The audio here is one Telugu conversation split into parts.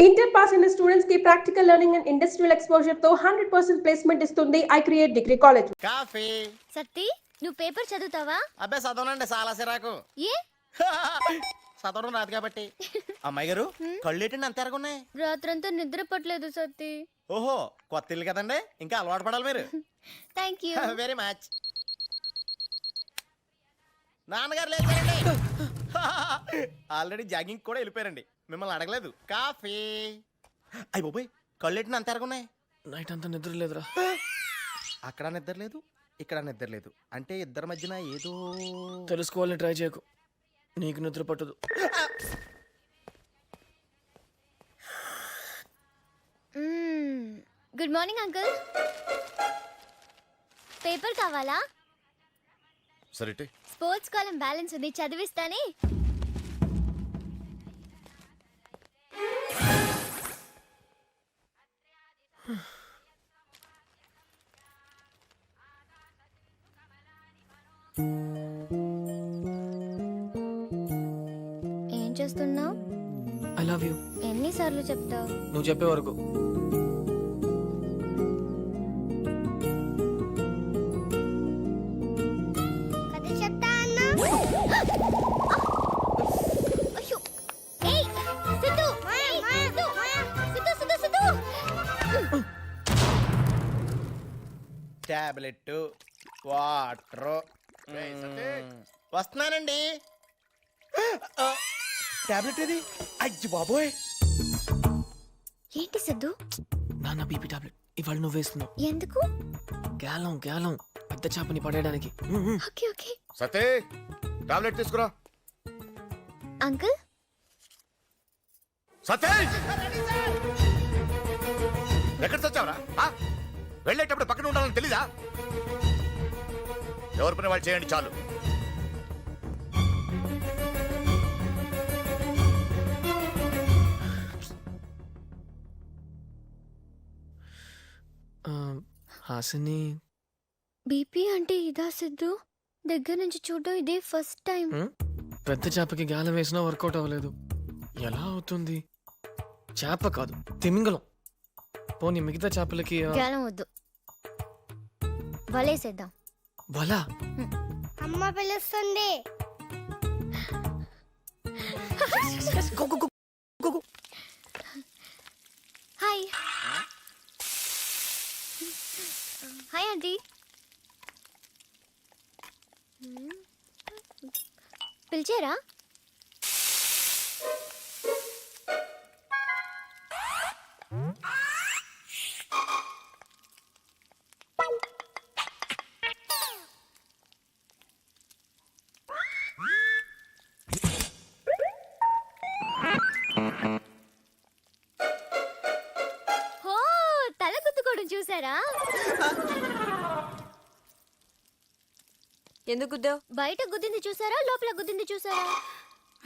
ఇంటర్ పాస్ అయిన స్టూడెంట్స్ కి practical learning and industrial exposure తో 100% ప్లేస్మెంట్ ఇస్తుంది I create degree college. Coffee. Satti నువ్వు పేపర్ చదువుతావా? అబ్బే చదవనండి, చాలా సిరాకు. ఏ చదవడం రాదు కాబట్టి. అమ్మాయి గారు కళ్ళేటండి అంత ఎరగున్నాయి. రాత్రంతా నిద్ర పట్టలేదు సత్తి. ఓహో, కొత్త ఇల్లు కదండి, ఇంకా అలవాటు పడాలి మీరు. Thank you. Very much. నాన్నగారు లేచారండి. ఆల్రెడీ జాగింగ్ కూడా వెళ్ళిపోయారండి, మిమ్మల్ని అడగలేదు. కాఫీ. అయ్యి బాబోయ్, కళ్ళేటిన అంత ఎరగున్నాయి. నైట్ అంతా నిద్ర లేదురా. అక్కడ నిద్ర లేదు, ఇక్కడ నిద్ర లేదు, అంటే ఇద్దరి మధ్యన ఏదో. తెలుసుకోవాలని ట్రై చేయకు, నీకు నిద్ర పట్టదు. Good morning uncle. పేపర్ కావాలా? సరే, స్పోర్ట్స్ కాలం బ్యాలెన్స్ ఉంది, చదివిస్తానే. ఏం చేస్తున్నావు? I love you. ఎన్నిసార్లు చెప్తావు? నువ్వు చెప్పే వరకు. Tablet, water. వస్తున్నానండి. టాబ్లెట్ ఏది? అయ్యి బాబోయ్. ఏంటి సిద్ధు? నాన్న బీపీ టాబ్లెట్ ఇవాళ నువ్వు వేస్తున్నావు. ఎందుకు? గ్యాలం గ్యాలం పెద్ద చేపని పడేయడానికి. Okay okay. సతే టాబ్లెట్ తీసుకురా. అంకుల్ సతే ఎక్కడ చచ్చావరా? వెళ్ళేటప్పుడు పక్కన ఉండాలని తెలీదా? ఎవరి పని వాళ్ళు చేయండి చాలు. హాసిని, బీపీ అంటే ఇదా సిద్ధు? దగ్గర నుంచి చూడడం ఇదే ఫస్ట్ టైం. పెద్ద చేపకి గాలం వేసినా వర్కౌట్ అవ్వలేదు. ఎలా అవుతుంది? చేప కాదు, తిమింగలం. పోనీ మిగతా చేపలకి గాలం వద్దు, వలేసేద్దాం. వల? అమ్మ పిలుస్తుంది. Hi hi aunty. పిలిచారా? హో, తల గుద్దుకోవడం చూసారా? ఎందుకు గుద్దావు? బయట గుద్దింది చూసారా, లోపల గుద్దింది చూసారా?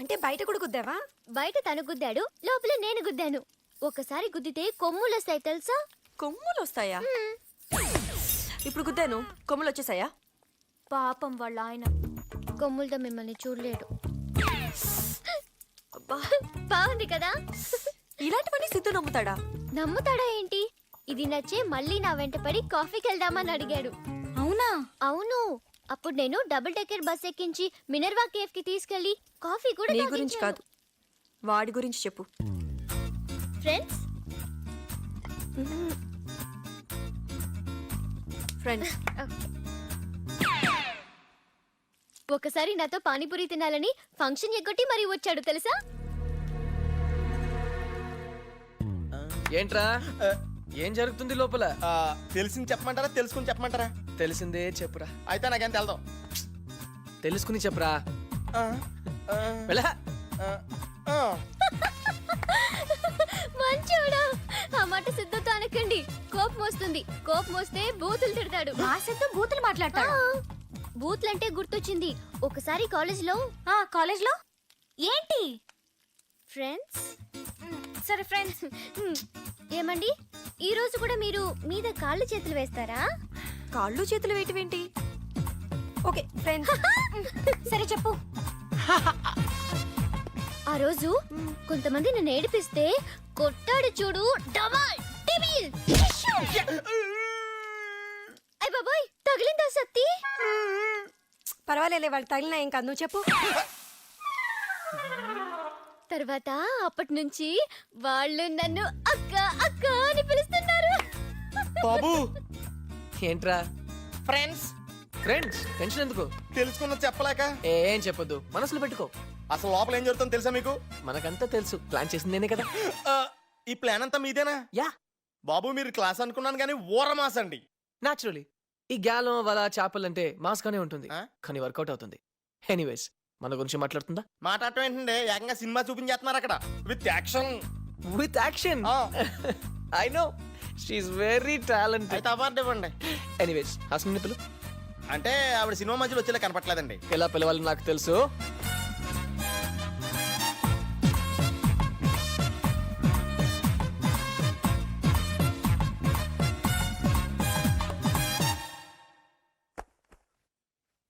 అంటే బయట కూడా గుద్దావా? బయట తను గుద్దాడు, లోపల నేను గుద్దాను. ఒకసారి గుద్దితే కొమ్ములు వస్తాయి తెలుసా? కొమ్ములు వస్తాయా? ఇప్పుడు గుద్దాను, కొమ్ములు వచ్చేసాయా? పాపం వాళ్ళ ఆయన కొమ్ములతో మిమ్మల్ని చూడలేడు. అబ్బా, బాగుంది కదా? ఇలాంటివన్నీ సిద్ధు నమ్ముతాడా? నమ్ముతాడా ఏంటి? ఇది నచ్చే మళ్ళీ నా వెంట పడి కాఫీకి వెళ్దామని అడిగాడు. అవునా? అవును. అప్పుడు నేను డబుల్ డెక్కర్ బస్ ఎక్కించి మినర్వా కేఫ్ కి తీసుకెళ్లి కాఫీ కూడా నీ గురించి కాదు, వాడి గురించి చెప్పు. Friends friends. ఒకసారి నాతో పానీపూరి తినాలని ఫంక్షన్ ఎగ్గొట్టి మరీ వచ్చాడు తెలుసా? ఏంట్రా, ఏం జరుగుతుంది లోపల? తెలిసింది చెప్పమంటారా, తెలుసుకుని చెప్పమంటారా? తెలిసిందే చెప్పురా. అయితే నాకేం తెలదాం. తెలుసుకుని చెప్పురా. వెళ్ళా. మంచోడా. ఆ మాట సిద్ధుతో అనకండి, కోపం వస్తుంది. కోపం వస్తే బూతులు తిడతాడు. మా సిద్ధు బూతులు మాట్లాడతాడు. బూతులంటే గుర్తొచ్చింది. ఒకసారి కాలేజ్లో ఏంటి? ఫ్రెండ్స్. సరే ఫ్రెండ్స్. ఏమండి, ఈ రోజు కూడా మీరు మీద కాళ్ళు చేతులు వేస్తారా? కాళ్ళు చేతులు వేయటమేంటి? Okay friends. సరే చెప్పు. ఆ రోజు కొంతమంది నన్ను ఏడిపిస్తే కొట్టాడు చూడు డబల్ టిమిల్ అయ్ బాబాయ్ తగిలిందా సత్తి? పర్వాలేలే, వాళ్ళు తగిలినా ఏం కాదు, నువ్వు చెప్పు. తర్వాత అప్పటి నుంచి వాళ్ళు నన్ను అక్క అక్క అని పిలుస్తున్నారు. బాబు ఏంట్రా ఫ్రెండ్స్ ఫ్రెండ్స్? టెన్షన్ ఎందుకు? తెలుసుకున్న చెప్పలేక ఏం చెప్పొద్దు, మనసులో పెట్టుకో. అసలు లోపల ఏం జరుగుతుందో తెలుసా మీకు? మనకంతా తెలుసు, ప్లాన్ చేసింది నేనే కదా. ఆ, ఈ ప్లాన్ అంతా మీదేనా? యా, బాబు మీరు క్లాస్ అనుకున్నాను కానీ ఊరమాస్ అండి. నాచురలీ ఈ గ్యాలం వల చేపలంటే మాస్ గానే ఉంటుంది, ఆ? కానీ వర్కౌట్ అవుతుంది. ఎనీవేస్, మన గురించి మాట్లాడుతుందా? మాట్లాడటం ఏంటండి, ఏకంగా సినిమా చూపించేస్తున్నారు అక్కడ with action. With action. I know she's very talented. అయితే అవార్డు ఇవ్వండి. ఎనీవేస్, హాస్ని పిలు. అంటే ఆవిడ సినిమా మధ్యలో వచ్చేలా కనపట్లేదండి. ఎలా పిలవాలో నాకు తెలుసు.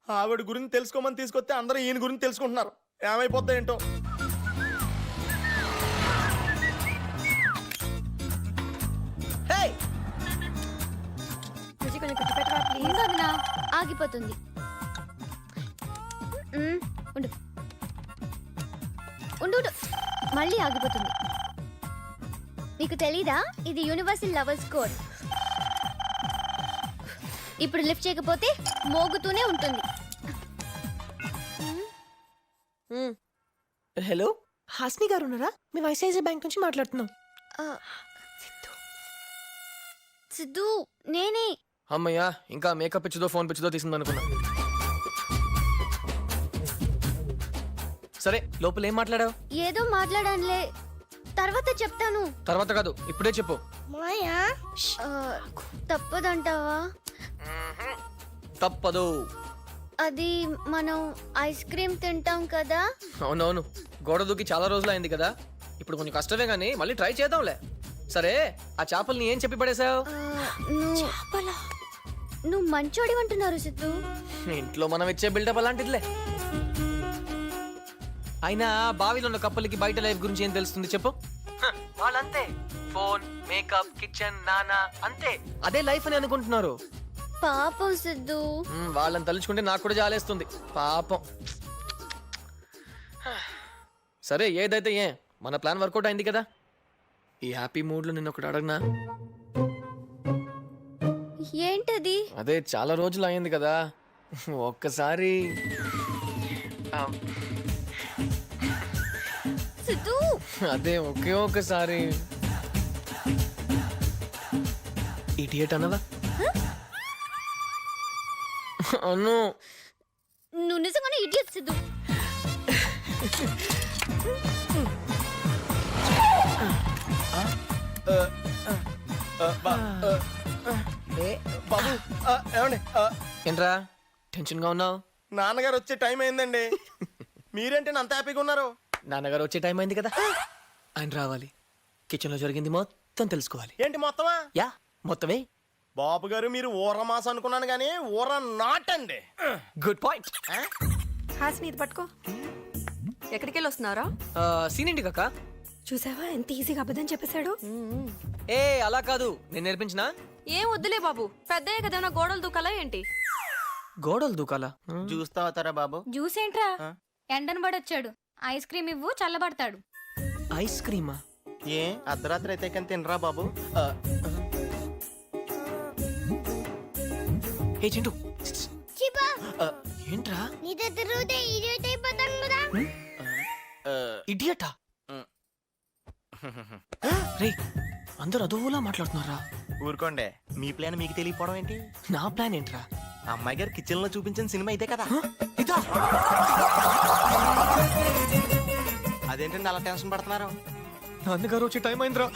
ఆవిడ గురించి తెలుసుకోమని తీసుకొస్తే అందరూ ఈయన గురించి తెలుసుకుంటున్నారు. ఏమైపోద్దా ఏంటో. Hey! రుచి కొంచెం కుట్టి పెట్టరా ప్లీజ్. ఉండదునా ఆగిపోతుంది. ఉండు ఉండు ఉండు. మళ్ళీ ఆగిపోతుంది. నీకు తెలీదా ఇది యూనివర్సల్ లవర్స్ కోడ్. ఇప్పుడు లిఫ్ట్ చేయకపోతే మోగుతూనే ఉంటుంది. హలో, హాస్ని గారు ఉన్నారా? మేము ఐసిఐసిఐ బ్యాంక్ నుంచి మాట్లాడుతున్నాం. సిద్ధు నేనే. అమ్మయ్యా, ఇంకా మేకప్ పిచ్చిదో ఫోన్ పిచ్చిదో తీసింది అనుకున్నా. సరే, లోపల ఏం మాట్లాడావు? ఏదో మాట్లాడానులే, తర్వాత చెప్తాను. తర్వాత కాదు, ఇప్పుడే చెప్పు. ఆ, తప్పదంటావా? తప్పదు. అది మనం ఐస్ క్రీమ్ తింటాం కదా. అవునవును, గోడ దూకి చాలా రోజులు అయింది కదా. ఇప్పుడు కొంచెం కష్టమే గానీ మళ్ళీ ట్రై చేద్దాంలే. సరే, ఆ చేపల్ని ఏం చెప్పి పడేసావు? నువ్వు మంచోడి అంటున్నారు సిద్ధు. ఇంట్లో మనం ఇచ్చే బిల్డప్ అలాంటిదిలే. అయినా బావిలో ఉన్న కప్పలకి బయట లైఫ్ గురించి ఏం తెలుస్తుంది చెప్పు? వాళ్ళంతే, ఫోన్, మేకప్, కిచెన్, నానా, అంతే. అదే లైఫ్ అని అనుకుంటున్నారు. పాపం సిద్ధు. వాళ్ళని తలుచుకుంటే నాకు కూడా జాలేస్తుంది. పాపం. సరే, ఏదైతే మన ప్లాన్ వర్కౌట్ అయింది కదా. ఈ హ్యాపీ మూడ్ లో నేను ఒకటి అడగనా? ఏంటది? అదే చాలా రోజులు అయింది కదా, ఒక్కసారి సిద్ధు అదే ఒకే ఒక్కసారి ఇడియట్ అన్నవా? అను, నువ్వు నిజంగానే ఇడియట్ సిద్ధు. బాబు ఏమండి, ఏంట్రా టెన్షన్ గా ఉన్నావు? నాన్నగారు వచ్చే టైం అయిందండి. మీరేంటి అంత హ్యాపీగా ఉన్నారు? నాన్నగారు వచ్చే టైం అయింది కదా, ఆయన రావాలి. కిచెన్ లో జరిగింది మొత్తం తెలుసుకోవాలి. ఏంటి మొత్తమా? యా, మొత్తమే. బాబు గారు మీరు ఊరమాస అనుకున్నాను కానీ ఊర నాటండి. Good point. హాస్ని ఇది పట్టుకో. ఎక్కడికి వెళ్ళి వస్తున్నారా? సీనిండి కాక. చూసావా ఎంత ఈజీగా అబద్ధం చెప్పేశాడు. ఏ అలా కాదు, నేను నేర్పించినా. ఏం వద్దులే బాబు, పెద్దయ్య కదా, నా గోడలు దూకాలా ఏంటి? గోడలు దూకాలా? చూస్తా అవుతారా బాబు? జ్యూస్ ఏంట్రా? ఎండను పడొచ్చాడు, ఐస్ క్రీమ్ ఇవ్వు చల్లబడతాడు. ఐస్ క్రీమా? ఏ అర్ధరాత్రి అయితే కానీ తినరా బాబు? ఏ చింటూ, ఏంట్రా? ఇడియటా? రే, అందరూ అదోలా మాట్లాడుతున్నారా? ఊరుకోండి, మీ ప్లాన్ మీకు తెలియకపోవడం ఏంటి? నా ప్లాన్ ఏంట్రా? అమ్మాయి గారు కిచెన్ లో చూపించిన సినిమా ఇదే కదా. ఇదా? అదేంటండి అలా టెన్షన్ పడుతున్నారు? నాన్నగారు వచ్చే టైం అయిందిరా.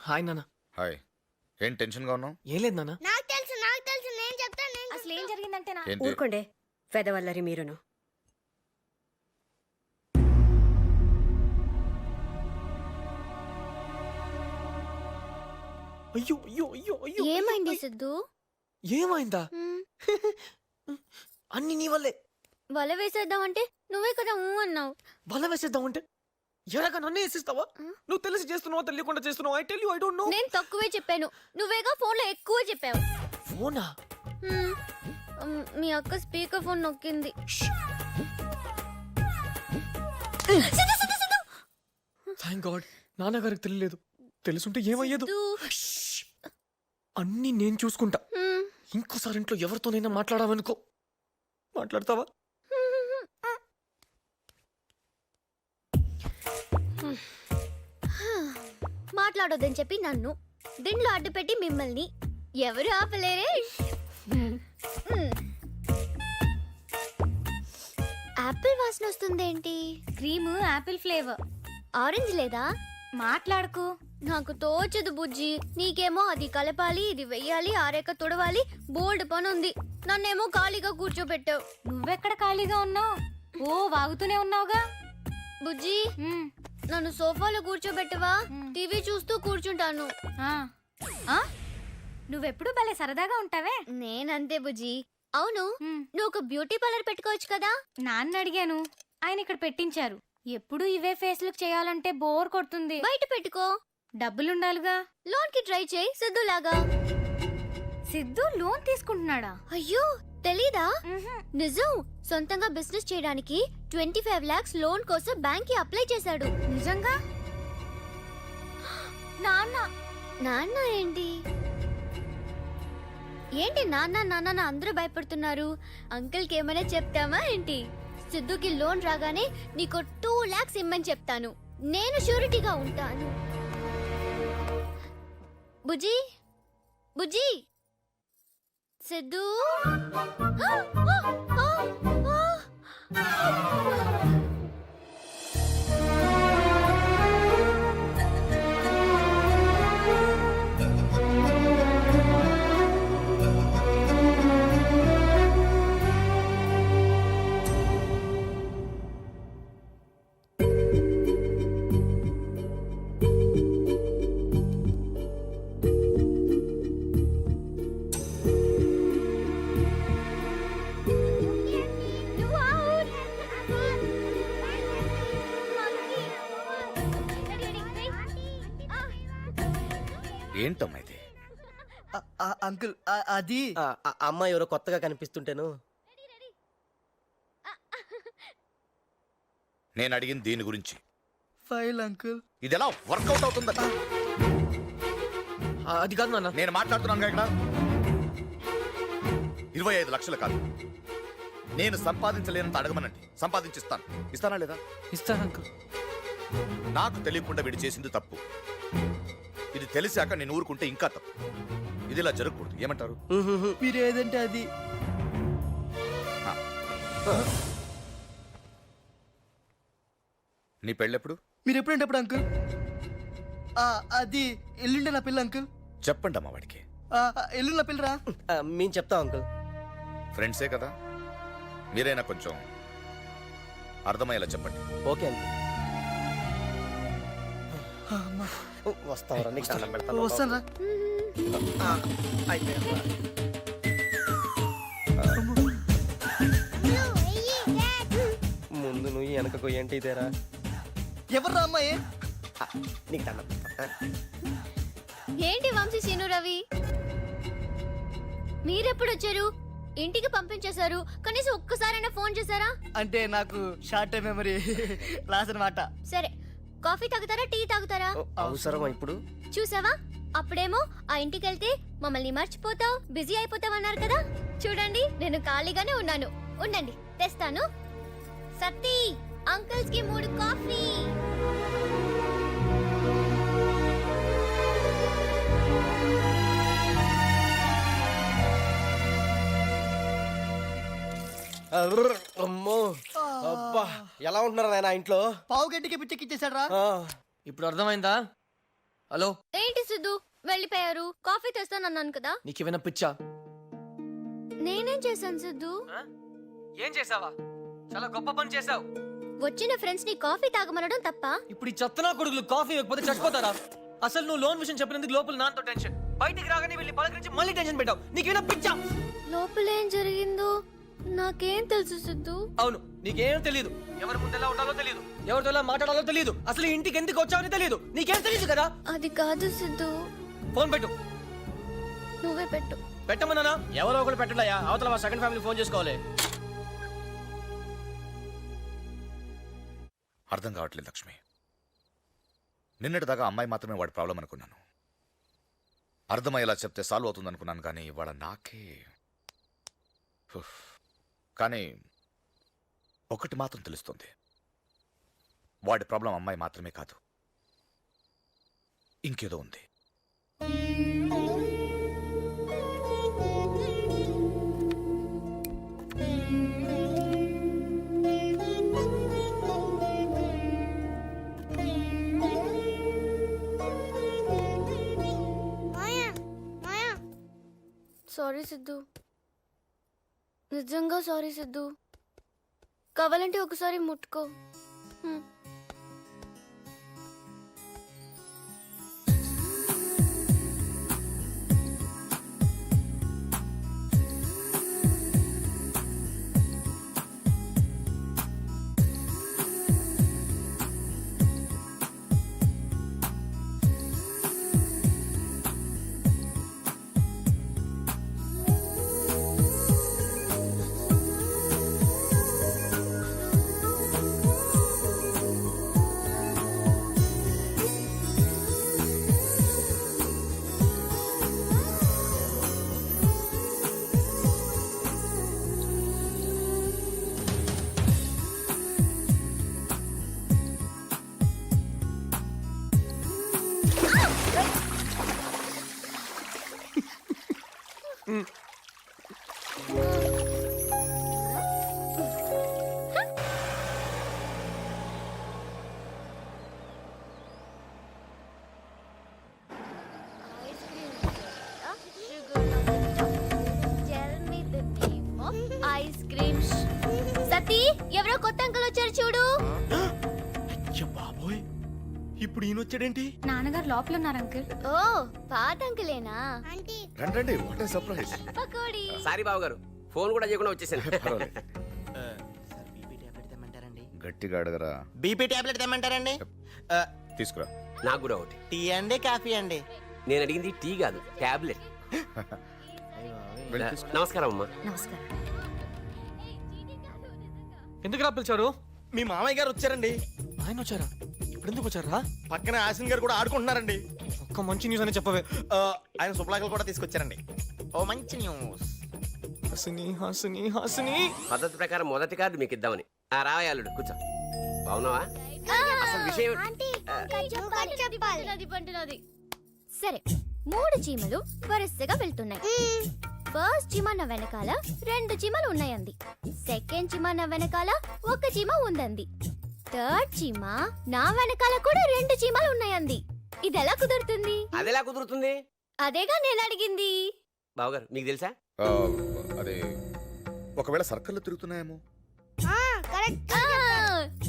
హాయ్ నాన్న. హాయ్, ఏం టెన్షన్ గా ఉన్నావు? ఏం లేదు నాన్న. నాకు తెలుసు నేను చెప్తాను. అసలు ఏం జరిగిందంటేనా? ఏంటి? ఊరుకోండే, పెదవల్లరి మీరును. అయ్యో అయ్యో అయ్యో అయ్యో. ఏమైంది సిద్ధు? ఏమైందా? హ్మ్. అన్ని నీ వల్లే. వల వేసేద్దామంటే నువ్వే కదా ఊ అన్నావు. వల వేసేద్దామంటే ఎలాగ నన్ను వేసిస్తావా? నువ్వు తెలిసి చేస్తున్నావా తెలియకుండా చేస్తున్నావా? I tell you I don't know. నేను తక్కువే చెప్పాను, నువ్వేగా ఫోన్లో ఎక్కువ చెప్పావు. ఫోనా? మీ అక్క స్పీకర్ ఫోన్ నొక్కింది. థ్యాంక్ గాడ్ నాన్నగారికి తెలియలేదు. తెలుసుంటే ఏమయ్యేదు. అన్నీ నేను చూసుకుంటా. ఇంకోసారి ఇంట్లో ఎవరితోనైనా మాట్లాడావనుకో, మాట్లాడతావా? మాట్లాడొద్దని చెప్పి నన్ను దీంట్లో అడ్డుపెట్టి మిమ్మల్ని ఎవరు ఆపలేరే. యాపిల్ వాసన వస్తుందేంటి? Cream apple flavour. ఆరెంజ్ లేదా? మాట్లాడుకో. నాకు తోచదు బుజ్జి. నీకేమో అది కలపాలి, ఇది వెయ్యాలి, ఆరేక తుడవాలి, బోల్డ్ పని ఉంది. నన్నేమో ఖాళీగా కూర్చోబెట్టావు. నువ్వెక్కడ ఖాళీగా ఉన్నావు? ఓ వాగుతూనే ఉన్నావుగా. బుజ్జి నన్ను సోఫాలో కూర్చోబెట్టవా? టీవీ చూస్తూ కూర్చుంటాను. నువ్వెప్పుడు భలే సరదాగా ఉంటావే. నేనంతే బుజ్జి. అవును, నువ్వు ఒక బ్యూటీ పార్లర్ పెట్టుకోవచ్చు కదా? నాన్న అడిగాను, ఆయన ఇక్కడ పెట్టించారు. ఎప్పుడు ఇవే ఫేస్లకు చేయాలంటే బోర్ కొడుతుంది. బయట పెట్టుకో, డబ్బులుండాలిగా. లోన్ కి ట్రై చేయి సిద్ధులాగా. సిద్ధు లోన్ తీసుకుంటున్నాడా? అయ్యో తెలీదా? నిజం, సొంతంగా బిజినెస్ చేయడానికి 25 lakhs లోన్ కోసం బ్యాంక్ కి అప్లై చేశాడు. నిజంగా? నాన్న నాన్న ఏంటి ఏంటి నాన్న నాన్న అందరూ భయపడుతున్నారు. అంకుల్ కి ఏమైనా చెప్తామా ఏంటి? సిద్ధుకి లోన్ రాగానే నీకు 2 lakhs ఇమ్మని చెప్తాను. నేను షూరిటీగా ఉంటాను. బుజ్జి బుజ్జి సిద్ధు ఏంటమ్మా ఇది? అంకుల్ అది అమ్మాయి ఎవరో కొత్తగా కనిపిస్తుంటేను. నేను అడిగింది దీని గురించి. File uncle. ఇది ఎలా వర్కౌట్ అవుతుందట? అది కాదు నాన్న. నేను మాట్లాడుతున్నాను ఇక్కడ. 25 లక్షలు కాదు, నేను సంపాదించలేనంత అడగమనండి, సంపాదించిస్తాను. ఇస్తానా లేదా? ఇస్తాను అంకుల్. నాకు తెలియకుండా వీడు చేసింది తప్పు. ఇది తెలిసాక నేను ఊరుకుంటే ఇంకా తప్పు. ఇది ఇలా జరగకూడదు. ఏమంటారు? మీరు ఏదంటే అది. నీ పెళ్ళెప్పుడు? మీరు ఎప్పుడంటే అప్పుడు అంకుల్. అది ఎల్లుండే నా పిల్ల అంకుల్. చెప్పండి అమ్మా వాడికి. ఎల్లుండి నా పిల్లరా. మేము చెప్తాం అంకుల్. ఫ్రెండ్సే కదా, మీరైనా కొంచెం అర్థమయ్యేలా చెప్పండి. Okay uncle. వస్తావరా? నీకు దండం పెడతాను. వస్తాను రా. ముందు నువ్వు వెనకకు ఏంటి ఇదేరా? ఎవర్రా అమ్మాయి? నీకు దండం పెడతా. ఏంటి వంశీ సీను రవి మీరెప్పుడు వచ్చారు? ఇంటికి పంపించేశారు, కనీసం ఒక్కసారైనా ఫోన్ చేశారా? అంటే నాకు షార్ట్ టైం మెమరీ లాస్ అనమాట. సరే, కాఫీ తాగుతారా, టీ తాగుతారా? అవసరమా ఇప్పుడు? చూసావా, అప్పుడేమో ఆ ఇంటికి వెళ్తే మమ్మల్ని మర్చిపోతావు, బిజీ అయిపోతావు అన్నారు కదా. చూడండి, నేను ఖాళీగానే ఉన్నాను. ఉండండి, తెస్తాను. సత్తి, అంకుల్స్ కి 3 కాఫీ. అమ్మో, అబ్బా, ఎలా ఉంటున్నారు నాయన ఇంట్లో? పావు గంటకి పిచ్చెక్కిచ్చేసాడు రా. ఇప్పుడు అర్థమైందా? హలో, ఏంటి సిద్ధు వెళ్ళిపోయారు? కాఫీ తెస్తానన్నాను కదా. నీకేమైనా పిచ్చా? నేనేం చేశాను సిద్ధు? ఏం చేసావా? చాలా గొప్ప పని చేసావు. వచ్చిన ఫ్రెండ్స్ ని కాఫీ తాగమనడం తప్ప? ఇప్పుడు ఈ చెత్తనా కొడుకులు కాఫీ ఇవ్వకపోతే చచ్చిపోతారా? అసలు నువ్వు లోన్ విషయం చెప్పినందుకు లోపల నాతో టెన్షన్, బయటికి రాగానే వెళ్ళి పలకరించి మళ్ళీ టెన్షన్ పెట్టావు. నీకేమైనా పిచ్చా? లోపల ఏం జరిగిందో నాకేం తెలుసు సిద్ధు. అవును, నీకేం తెలియదు. ఎవరి ముందు ఎలా ఉండాలో తెలియదు, ఎవరితో ఎలా మాట్లాడాలో తెలియదు, అసలు ఈ ఇంటికి ఎందుకు వచ్చావని తెలియదు. నీకేం తెలియదు కదా. అది కాదు సిద్ధు. ఫోన్ పెట్టు. నువ్వే పెట్టు. పెట్టమన్నానా? ఎవరో ఒకరు పెట్టడయా, అవతల మా సెకండ్ ఫ్యామిలీ ఫోన్ చేసుకోవాలి. అర్థం కావట్లేదు లక్ష్మి. నిన్నటిదాకా అమ్మాయి మాత్రమే వాడి ప్రాబ్లం అనుకున్నాను. అర్థమయ్యేలా చెప్తే సాల్వ్ అవుతుంది అనుకున్నాను, కానీ ఇవాళ నాకే. ఉఫ్. కానీ ఒకటి మాత్రం తెలుస్తుంది, వాడి ప్రాబ్లం అమ్మాయి మాత్రమే కాదు, ఇంకేదో ఉంది. సారీ సిద్ధు, నిజంగా సారీ సిద్ధు. కావాలంటే ఒకసారి ముట్టుకో. హ్మ్. Ice cream. సతీ, ఎవరో కొత్త అంకుల్ వచ్చారు చూడు. అయ్య బాబోయ్, ఇప్పుడు ఈయన వచ్చాడేంటి? నాన్నగారు లోపల ఉన్నారు అంకుల్. ఓ, పాత అంకులేనా? రండి, what a surprise. Pakodi. Sorry బాబు గారు, ఫోన్ కూడా చేయకుండా వచ్చేసాను. గట్టిగా అడగరా. బీపీ టాబ్లెట్ తెమ్మంటారండి? తీసుకురా. నాకు కూడా ఒకటి. టీ అండి, కాఫీ అండి? నేను అడిగింది టీ కాదు, టాబ్లెట్. వెళ్ళి తీసుకో. నమస్కారం అమ్మా. నమస్కారం. ఎందుకు రా పిలిచారు? మీ మామయ్య గారు వచ్చారండి. ఆయన వచ్చారా? ఇప్పుడు ఎందుకు వచ్చారా? పక్కన ఆసిన్ గారు కూడా ఆడుకుంటున్నారండి. ఒక్క మంచి న్యూస్ అని చెప్పవే. ఆయన శుభ్లాకలు కూడా తీసుకొచ్చారండి. ఓ మంచి న్యూస్. హాసిని హాసిని హాసిని. పద్ధతి ప్రకారం మొదటి కార్డు మీకు ఇద్దామని. ఆ రావయాలుడు కూర్చో. బాగున్నావా? అసలు విషయం సరే, 3 చీమలు వరుసగా వెళ్తున్నాయి. ఫస్ట్ చీమ నా వెనకాల 2 చీమలు ఉన్నాయంది. సెకండ్ చీమ నా వెనకాల 1 చీమ ఉందంది. థర్డ్ చీమ నా వెనకాల కూడా 2 చీమలు ఉన్నాయంది. ఇది ఎలా కుదురుతుంది? అదెలా కుదురుతుంది? అదేగా నేను అడిగింది. బావగారు మీకు తెలుసా? అదే ఒకవేళ సర్కిల్లో తిరుగుతున్నాయేమో.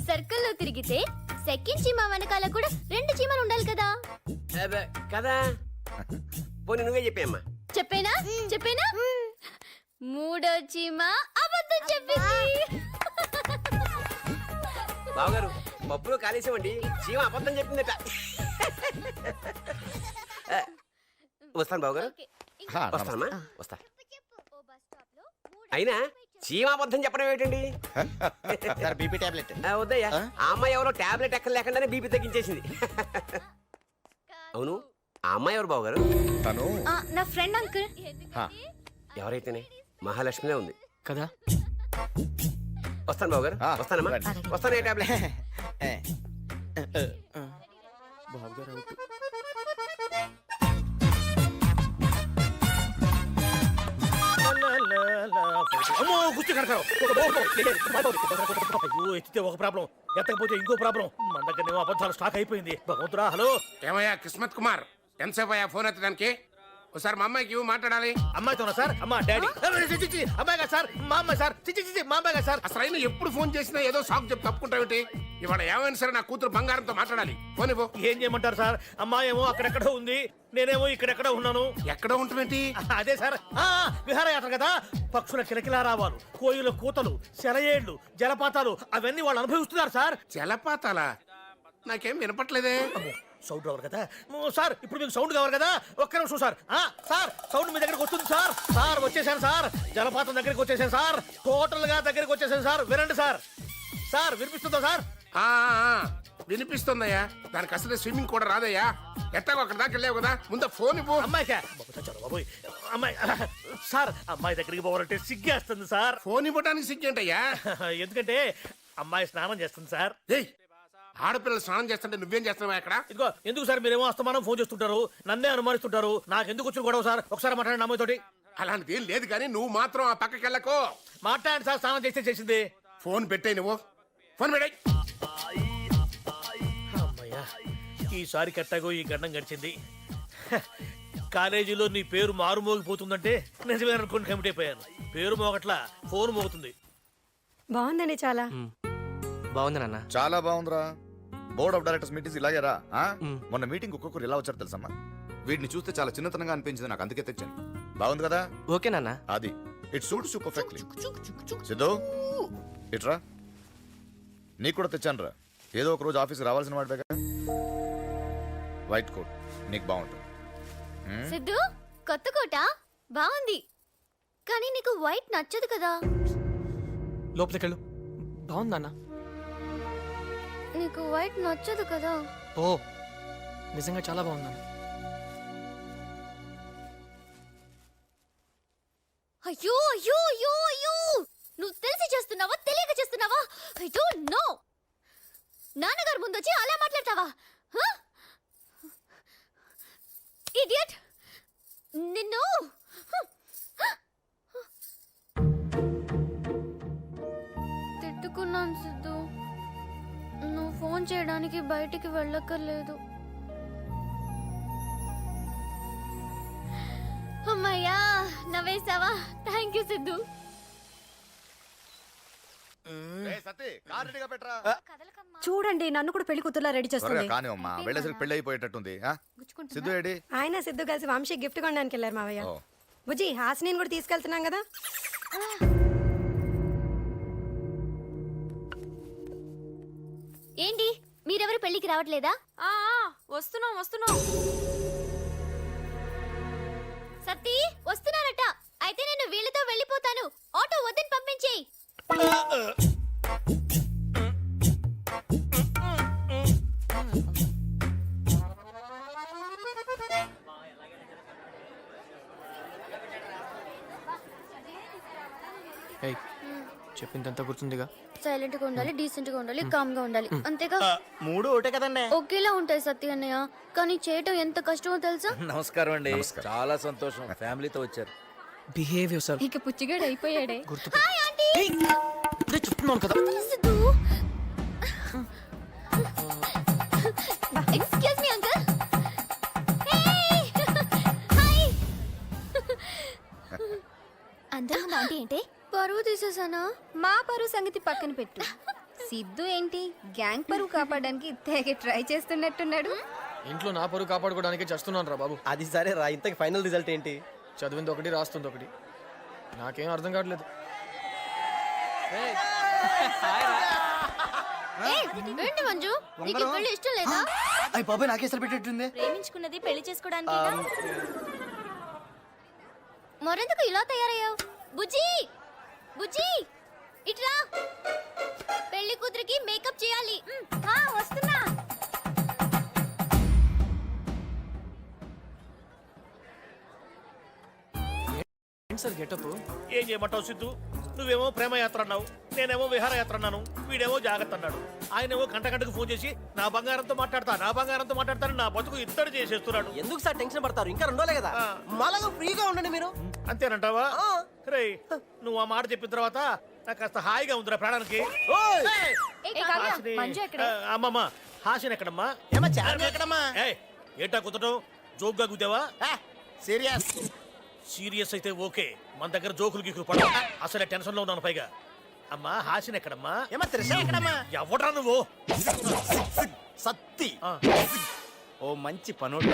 సర్కిల్లో తిరిగితే సెకండ్ చీమ వెనకాల కూడా 2 చీమలు ఉండాలి కదా. అబ్బే, కదా. పోనీ నువ్వే చెప్పేమ్మా. చెప్పేనా? మూడో చీమ అబద్ధం చెప్పింది. బావగారు, పప్పులో కాలేసామండి. చీమ అబద్ధం చెప్పిందట. వస్తాను బావగారు. ఓకే, హా, వస్తానమ్మా, వస్తా. అయినా చీమ అబద్ధం చెప్పడం ఏమిటండి? Sir BP tablet. వద్దయ్యా, ఆ అమ్మాయి ఎవరో టాబ్లెట్ ఎక్కడ లేకుండానే బీపీ తగ్గించేసింది. అవును, ఆ అమ్మాయి ఎవరు బావగారు? తను నా ఫ్రెండ్ అంకుల్. హా, ఎవరైతేనే మహాలక్ష్మినే ఉంది కదా. వస్తాను బావగారు. ఆ, వస్తానమ్మా, రండి. వస్తాను. ఏ టాబ్లెట్? బాబు గారు అవుట్. అమ్మో గుర్తు కడతారు. అయ్యో, ఎత్తితే ఒక ప్రాబ్లం, ఎత్తకపోతే ఇంకో ప్రాబ్లం. మన దగ్గర అబద్ధాలు స్టాక్ అయిపోయింది. భగవంతుడా, హలో. ఏమయ్యా కిస్మత్ కుమార్, ఎంతసేపు అయ్యా ఫోన్ ఎత్తడానికి? ఒకసారి మా అమ్మాయికి ఇవ్వు, మాట్లాడాలి. అమ్మాయితోనా సార్? అమ్మా డాడీ అమ్మాయి కదా సార్, మా అమ్మాయి సార్, మా అమ్మాయి కదా సార్. అసలు అయినా ఎప్పుడు ఫోన్ చేసినా ఏదో సాకు చెప్పి తప్పుకుంటావేంటి? ఇవాళ ఏమైనా సరే నా కూతురు బంగారంతో మాట్లాడాలి. ఫోన్ ఇవ్వు. ఏం చేయమంటారు సార్? అమ్మాయి ఏమో అక్కడెక్కడో ఉంది, నేనేమో ఇక్కడెక్కడో ఉన్నాను. ఎక్కడ ఉంటావేంటి? అదే సార్, విహారయాత్ర కదా, పక్షుల కిలకిలా రావాలు, కోయిల కూతలు, సెలయేళ్లు, జలపాతాలు అవన్నీ వాళ్ళు అనుభవిస్తున్నారు సార్. జలపాతాలా? నాకేం వినపట్లేదే. సౌండ్ రావాలి కదా సార్, ఇప్పుడు మీకు సౌండ్ కావాలి కదా, ఒక్క నిమిషం సార్. సార్ సౌండ్ మీ దగ్గరికి వస్తుంది సార్. సార్ వచ్చేసాను సార్, జలపాతం దగ్గరికి వచ్చేసాను సార్, టోటల్ గా దగ్గరికి వచ్చేసాను సార్. వినండి సార్. సార్ వినిపిస్తుందా సార్? ఆ, వినిపిస్తుందయ్యా. దానికి అసలే స్విమ్మింగ్ కూడా రాదయ్యా. ఎట్టాగో అక్కడ దాకా వెళ్ళావు కదా, ముందు ఫోన్ ఇవ్వు. అమ్మాయికా బాబోయ్, అమ్మాయి సార్, అమ్మాయి దగ్గరికి పోవాలంటే సిగ్గేస్తుంది సార్. ఫోన్ ఇవ్వడానికి సిగ్గేంటయ్యా? ఎందుకంటే అమ్మాయి స్నానం చేస్తుంది సార్. ఏయ్, ఆడపిల్లలు స్నానం చేస్తుంటే నువ్వేం చేస్తున్నావా ఇక్కడ? ఇదిగో ఎందుకు సార్ మీరేమో అస్తమానం ఫోన్ చేస్తుంటారు, నన్నే అనుమానిస్తుంటారు. నాకు ఎందుకు వచ్చిన గొడవ సార్? ఒకసారి మాట్లాడండి అమ్మాయితోటి. అలాంటిది ఏం లేదు కానీ నువ్వు మాత్రం ఆ పక్కకి వెళ్ళకో. మాట్లాడండి సార్, స్నానం చేస్తే చేసింది. ఫోన్ పెట్టే నువ్వు. ఫోన్ పెట్టాయి. అమ్మయ్యా, ఈసారి కట్టాగో ఈ గండం గడిచింది. కాలేజీలో నీ పేరు మారుమోగిపోతుందంటే నిజమే అనుకుని కమిట్ అయిపోయాను. పేరు మోగట్లా, ఫోన్ మోగుతుంది. బాగుందండి చాలా. బాగుంది నాన్న. చాలా బాగుందిరా. బోర్డ్ ఆఫ్ డైరెక్టర్స్ మీటింగ్స్ ఇలాగేరా? మొన్న మీటింగ్ ఒక్కొక్కరు ఇలా వచ్చారు తెలుసమ్మా. వీటిని చూస్తే చాలా చిన్నతనంగా అనిపించింది నాకు, అందుకే తెచ్చాను. బాగుంది కదా? ఓకే నాన్న. అది it suits you perfectly. Siddhu ఇట్రా, నీకు కూడా తెచ్చాను రా. ఏదో ఒక రోజు ఆఫీస్కి రావాల్సిన వాడి దగ్గర. వైట్ కోట్ నీకు బాగుంటుంది. సిద్ధు, కొత్త కోట బాగుంది, కానీ నీకు వైట్ నచ్చదు కదా. లోపలికి వెళ్ళు. బాగుంది నాన్న. నీకు వైట్ నచ్చదు కదా. ఓ నిజంగా చాలా బాగుంది నాన్న. అయ్యో అయ్యో అయ్యో అయ్యో, నువ్వు తెలిసి చేస్తున్నావా తెలియక చేస్తున్నావా? I don't know. నాన్నగారు ముందు వచ్చి అలా మాట్లాడతావా? ఇడియట్, నిన్ను. తిట్టుకున్నాను సిద్ధు, నువ్వు ఫోన్ చేయడానికి బయటికి వెళ్ళక్కర్లేదు. అమ్మయ్యా, నవ్వేసావా? Thank you Siddhu. చూడండి, నన్ను కూడా పెళ్లి కూతుర్లా రెడీ చేస్తుంది. కానీ అమ్మా వెళ్ళేసరికి పెళ్లి అయిపోయేటట్టుంది. సిద్ధు ఏడి? ఆయన సిద్ధు కలిసి వంశీ గిఫ్ట్ కొనడానికి వెళ్ళారు మావయ్య. ఓ. బుజ్జి, హాసిని కూడా తీసుకెళ్తున్నాం కదా. ఏంటి, మీరెవరు పెళ్లికి రావట్లేదా? వస్తున్నాం వస్తున్నాం. సత్తి వస్తున్నారట. అయితే నేను వీళ్ళతో వెళ్ళిపోతాను. ఆటో వద్దని పంపించేయి. ఏయ్, చెప్పిందంతా గుర్తుందిగా? సైలెంట్ గా ఉండాలి, డీసెంట్ గా ఉండాలి, కామ్ గా ఉండాలి, అంతేగా? మూడు ఒకటే కదండి. ఒకేలా ఉంటాయి సత్తి అన్నయ్య, కానీ చేయటం ఎంత కష్టమో తెలుసా? నమస్కారం అండి. చాలా సంతోషం, ఫ్యామిలీతో వచ్చారు. Behave yourself. ఇక పుచ్చిగాడు అయిపోయాడే. Hi aunty. చెప్తున్నాను కదా. Siddhu. Excuse me uncle. Hi. అందరూ ఆంటీ ఏంటి? పరువు తీసేసానా? మా పరువు సంగతి పక్కన పెట్టు. సిద్ధు ఏంటి గ్యాంగ్ పరువు కాపాడడానికి తెగ ట్రై చేస్తున్నట్టున్నాడు. ఇంట్లో నా పరువు కాపాడుకోవడానికి చేస్తున్నాను రా బాబు. అది సరే రా, ఇంతకి ఫైనల్ రిజల్ట్ ఏంటి? చదివింది ఒకటి, రాస్తుంది ఒకటి. నాకేం అర్థం కావట్లేదు. ఏంటి మంజు, నీకు పెళ్లి ఇష్టం లేదా? అయ్యి బాబాయ్, నాకేసరి పెట్టేట్టుంది. ప్రేమించుకున్నది పెళ్లి చేసుకోవడానికి. మరెందుకు ఇలా తయారయ్యావు? బుజ్జి, బుజ్జి ఇట్రా. పెళ్లి కూతురికి మేకప్ చేయాలి. వస్తున్నా. సార్ గెటప్ ఏం చేయమంటావు సిద్ధు? నువ్వేమో ప్రేమయాత్ర అన్నావు, నేనేమో విహారయాత్ర అన్నాను, వీడేమో జాగ్రత్త అన్నాడు. ఆయనేమో గంటకు ఫోన్ చేసి నా బంగారంతో మాట్లాడతాను నా బతుకు ఇత్తడి చేసేస్తున్నాడు. ఎందుకు సార్ టెన్షన్ పడతారు? ఇంకా 2 రోజులే కదా, మళ్ళా ఫ్రీగా ఉండండి మీరు. అంతేనంటావా? రే, నువ్వు ఆ మాట చెప్పిన తర్వాత నాకు కాస్త హాయిగా ఉందిరా ప్రాణానికి. అమ్మమ్మ, హాసిని ఎక్కడమ్మా? ఎక్కడమ్మా? ఏయ్, ఏంటా కుదటం? జోక్గా కుదావా? సీరియస్. సీరియస్ అయితే ఓకే, మన దగ్గర జోకులు గీకులు పడ. అసలే టెన్షన్ లో ఉన్నాను పైగా. అమ్మా హాసిన్ ఎక్కడమ్మా? ఏమా త్రిష ఎక్కడమ్మా? ఎవడరా నువ్వు? సత్తి. ఆ. ఓ మంచి పనోడు.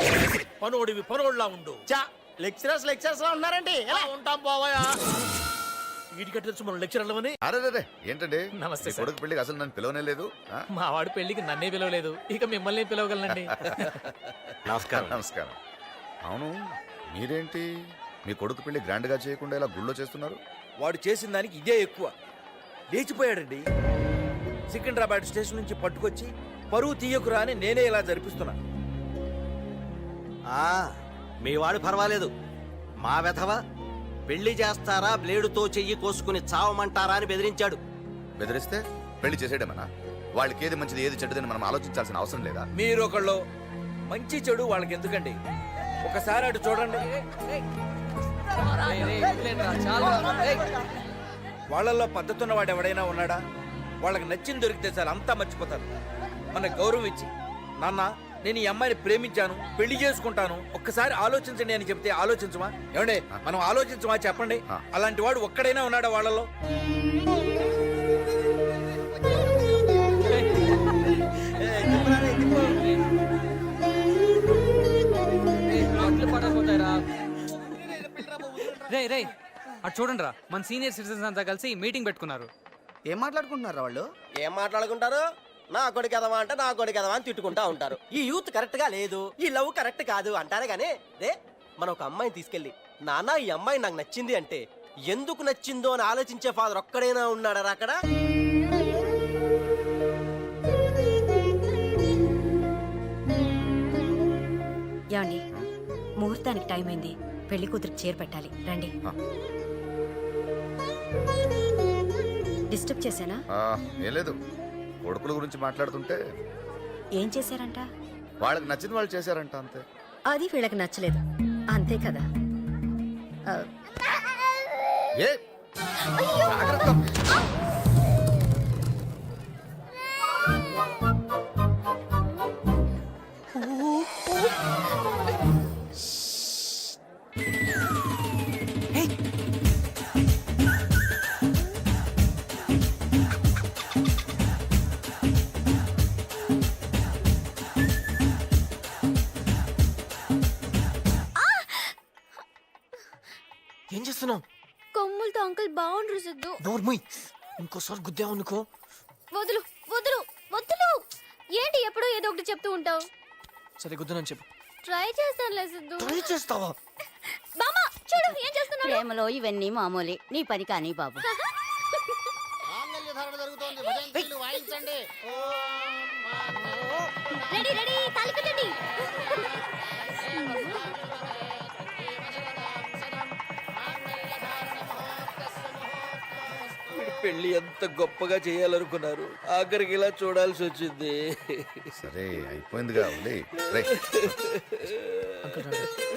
పనోడివి పనోడ్లా ఉండు. చా లెక్చరర్స్ లా ఉన్నారండి. ఎలా ఉంటాం బావయ్యా? వీటికట్టి తెలుసు మనం లెక్చరర్లమని. అరే ఏంటండి నమస్తే మీ సార్. కొడుకు పెళ్లికి అసలు నన్ను పిలవనే లేదు. ఆ? మా వాడి పెళ్లికి నన్నే పిలవలేదు, ఇక మిమ్మల్ని పిలవగలనండి. నమస్కారం. నమస్కారం. అవును, మీరేంటి మీ కొడుకు పెళ్లి గ్రాండ్ గా చేయకుండా ఇలా గుళ్ళో చేస్తున్నారు? వాడు చేసిన దానికి ఇదే ఎక్కువ. లేచిపోయాడండి. సికింద్రాబాద్ స్టేషన్ నుంచి పట్టుకొచ్చి పరువు తీయకురా అని నేనే ఇలా జరిపిస్తున్నా. మీ వాడు పర్వాలేదు. మా వెధవ పెళ్లి చేస్తారా బ్లేడుతో చెయ్యి కోసుకుని చావమంటారా అని బెదిరించాడు. బెదిరిస్తే పెళ్లి చేసేయడమనా? వాళ్ళకి ఏది మంచిది ఏది చెడ్డదని మనం ఆలోచించాల్సిన అవసరం లేదా? మీరు ఒకళ్ళు మంచి చెడు వాళ్ళకి ఎందుకండి? ఒకసారి అటు చూడండి. వాళ్ళల్లో పద్ధతున్న వాడు ఎవడైనా ఉన్నాడా? వాళ్ళకి నచ్చింది దొరికితే చాలు అంతా మర్చిపోతారు. మన గౌరవం ఇచ్చి, నాన్న నేను ఈ అమ్మాయిని ప్రేమించాను, పెళ్లి చేసుకుంటాను, ఒక్కసారి ఆలోచించండి అని చెప్తే ఆలోచించమా? ఏమండే మనం ఆలోచించమా చెప్పండి? అలాంటి వాడు ఒక్కడైనా ఉన్నాడా వాళ్ళలో? రే రే అటు చూడండి రా, మన సీనియర్ సిటిజన్స్ అంతా కలిసి మీటింగ్ పెట్టుకున్నారు. ఏం మాట్లాడుకుంటున్నారా వాళ్ళు? ఏం మాట్లాడుకుంటారు? నా కొడుకు ఎదవా అంటే నా కొడుకు ఎదవా అని తిట్టుకుంటా ఉంటారు. ఈ యూత్ కరెక్ట్ గా లేదు, ఈ లవ్ కరెక్ట్ కాదు అంటారే గానీ రే మనం ఒక అమ్మాయిని తీసుకెళ్ళి నాన్న ఈ అమ్మాయి నాకు నచ్చింది అంటే ఎందుకు నచ్చిందో అని ఆలోచించే ఫాదర్ ఒక్కడైనా ఉన్నాడా అక్కడ? ఏమండి, ముహూర్తానికి టైం అయింది. పెళ్లి కూతురికి చీర పెట్టాలి, రండి. డిస్టర్బ్ చేశానా? ఏం లేదు, కొడుకుల గురించి మాట్లాడుతుంటే ఏం చేశారంట? వాళ్ళకి నచ్చింది వాళ్ళు చేశారంట, అంతే. అది వీళ్ళకి నచ్చలేదు, అంతే కదా. ఏ జాగ్రత్త. ఏం చేస్తున్నావు? కొమ్ములతో అంకుల్ బాగుండ్రు సిద్ధు. నోర్ముయ్, ఇంకోసారి గుద్దావు అనుకో. వదులు వదులు వదులు. ఏంటి ఎప్పుడో ఏదో ఒకటి చెప్తూ ఉంటావు? సరే గుద్దునని చెప్పు. ట్రై చేస్తానులే సిద్ధు. ట్రై చేస్తావా? బామ్మ చూడు ఏం చేస్తున్నాడు. ప్రేమలో ఇవన్నీ మామూలే, నీ పని కానీ బాబు. జరుగుతోంది. భజంత్రీలు వాయించండి. రెడీ రెడీ తాళి కట్టండి. పెళ్లి ఎంత గొప్పగా చేయాలనుకున్నారు, ఆఖరికి ఇలా చూడాల్సి వచ్చింది. సరే అయిపోయిందిగా, రే. అంకుల్ రండి.